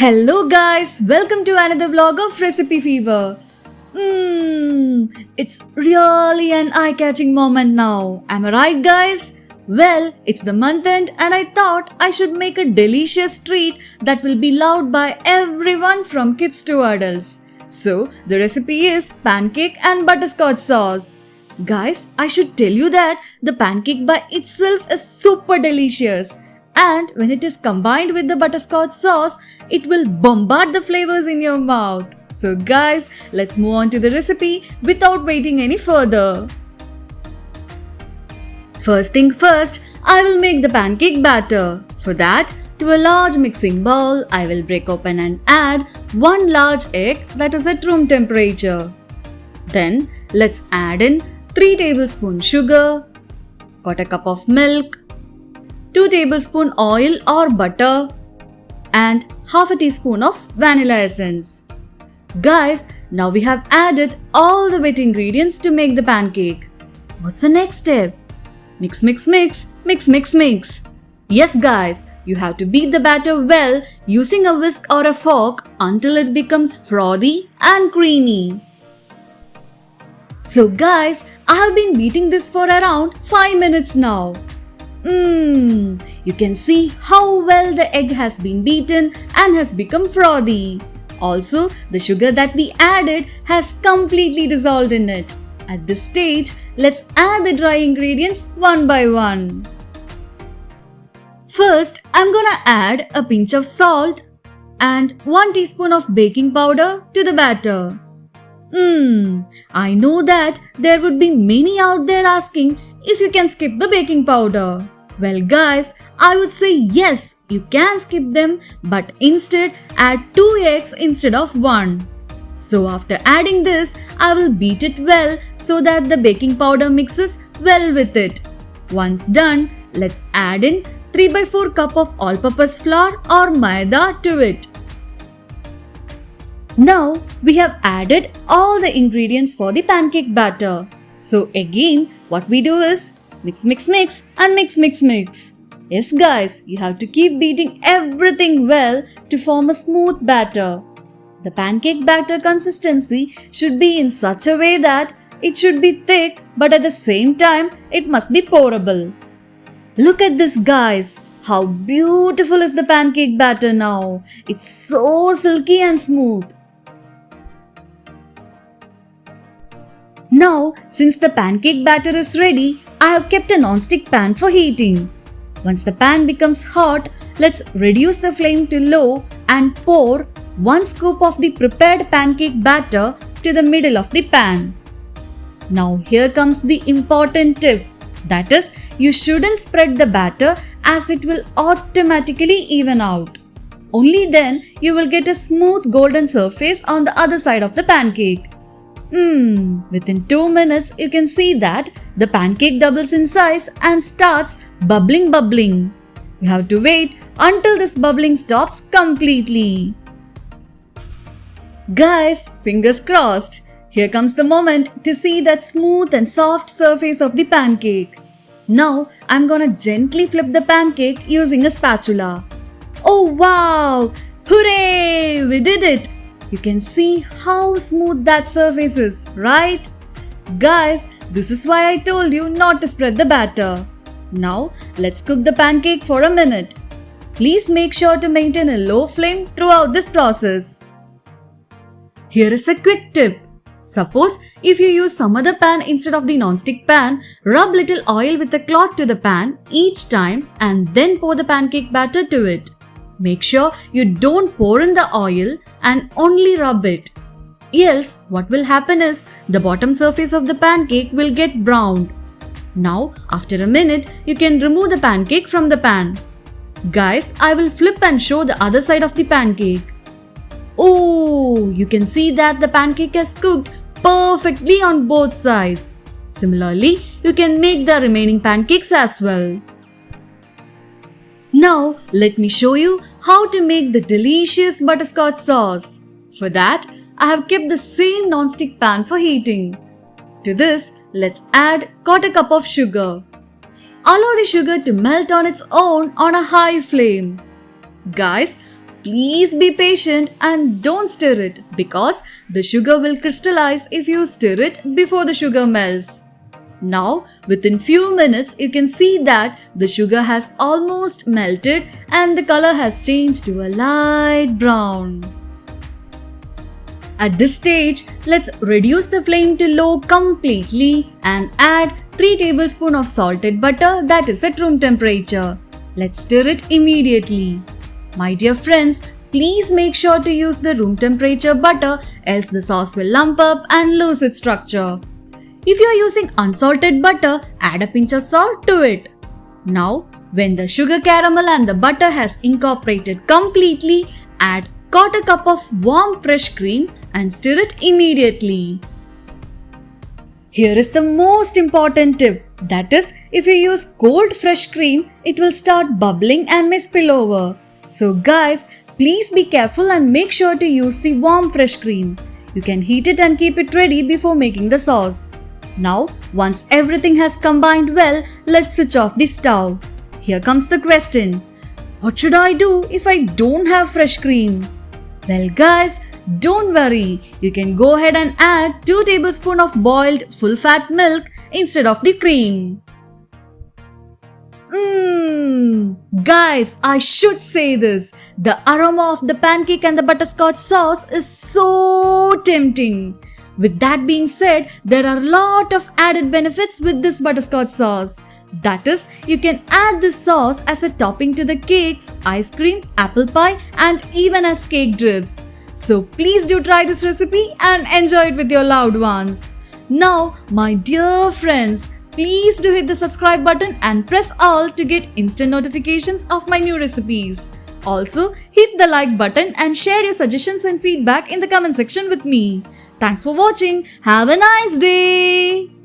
Hello guys, welcome to another vlog of Recipe Fever. It's really an eye-catching moment now. Am I right guys? Well, it's the month end and I thought I should make a delicious treat that will be loved by everyone from kids to adults. So, the recipe is pancake and butterscotch sauce. Guys, I should tell you that the pancake by itself is super delicious. And when it is combined with the butterscotch sauce, it will bombard the flavors in your mouth. So guys, let's move on to the recipe without waiting any further. First thing first, I will make the pancake batter. For that, to a large mixing bowl, I will break open and add 1 large egg that is at room temperature. Then, let's add in 3 tablespoons sugar, got a cup of milk, 2 tablespoons oil or butter, and half a teaspoon of vanilla essence. Guys, now we have added all the wet ingredients to make the pancake. What's the next step? Mix, mix, mix, mix, mix, mix. Yes guys, you have to beat the batter well using a whisk or a fork until it becomes frothy and creamy. So guys, I have been beating this for around 5 minutes now. You can see how well the egg has been beaten and has become frothy. Also, the sugar that we added has completely dissolved in it. At this stage, let's add the dry ingredients one by one. First, I'm gonna add a pinch of salt and 1 teaspoon of baking powder to the batter. I know that there would be many out there asking if you can skip the baking powder. Well guys, I would say yes, you can skip them, but instead add 2 eggs instead of 1. So after adding this, I will beat it well so that the baking powder mixes well with it. Once done, let's add in 3/4 cup of all-purpose flour or maida to it. Now, we have added all the ingredients for the pancake batter. So again, what we do is mix, mix, mix and mix, mix, mix. Yes guys, you have to keep beating everything well to form a smooth batter. The pancake batter consistency should be in such a way that it should be thick but at the same time it must be pourable. Look at this guys. How beautiful is the pancake batter now. It's so silky and smooth. Now, since the pancake batter is ready, I have kept a non-stick pan for heating. Once the pan becomes hot, let's reduce the flame to low and pour 1 scoop of the prepared pancake batter to the middle of the pan. Now here comes the important tip. That is, you shouldn't spread the batter as it will automatically even out. Only then you will get a smooth golden surface on the other side of the pancake. Within 2 minutes, you can see that the pancake doubles in size and starts bubbling. You have to wait until this bubbling stops completely. Guys, fingers crossed. Here comes the moment to see that smooth and soft surface of the pancake. Now, I'm gonna gently flip the pancake using a spatula. Oh wow! Hooray! We did it! You can see how smooth that surface is, right? Guys, this is why I told you not to spread the batter. Now, let's cook the pancake for a minute. Please make sure to maintain a low flame throughout this process. Here is a quick tip. Suppose if you use some other pan instead of the non-stick pan, rub little oil with a cloth to the pan each time and then pour the pancake batter to it. Make sure you don't pour in the oil and only rub it. Else, what will happen is the bottom surface of the pancake will get browned. Now, after a minute, you can remove the pancake from the pan. Guys, I will flip and show the other side of the pancake. Oh, you can see that the pancake has cooked perfectly on both sides. Similarly, you can make the remaining pancakes as well. Now, let me show you how to make the delicious butterscotch sauce. For that, I have kept the same non-stick pan for heating. To this, let's add 1/4 cup of sugar. Allow the sugar to melt on its own on a high flame. Guys, please be patient and don't stir it because the sugar will crystallize if you stir it before the sugar melts. Now, within few minutes, you can see that the sugar has almost melted and the color has changed to a light brown. At this stage, let's reduce the flame to low completely and add 3 tablespoons of salted butter that is at room temperature. Let's stir it immediately. My dear friends, please make sure to use the room temperature butter else the sauce will lump up and lose its structure. If you are using unsalted butter, add a pinch of salt to it. Now, when the sugar caramel and the butter has incorporated completely, add 1/4 cup of warm fresh cream and stir it immediately. Here is the most important tip. That is, if you use cold fresh cream, it will start bubbling and may spill over. So guys, please be careful and make sure to use the warm fresh cream. You can heat it and keep it ready before making the sauce. Now, once everything has combined well, let's switch off the stove. Here comes the question. What should I do if I don't have fresh cream? Well guys, don't worry. You can go ahead and add 2 tablespoons of boiled full-fat milk instead of the cream. Guys, I should say this. The aroma of the pancake and the butterscotch sauce is so tempting. With that being said, there are a lot of added benefits with this butterscotch sauce. That is, you can add this sauce as a topping to the cakes, ice cream, apple pie and even as cake drips. So please do try this recipe and enjoy it with your loved ones. Now, my dear friends, please do hit the subscribe button and press all to get instant notifications of my new recipes. Also, hit the like button and share your suggestions and feedback in the comment section with me. Thanks for watching. Have a nice day.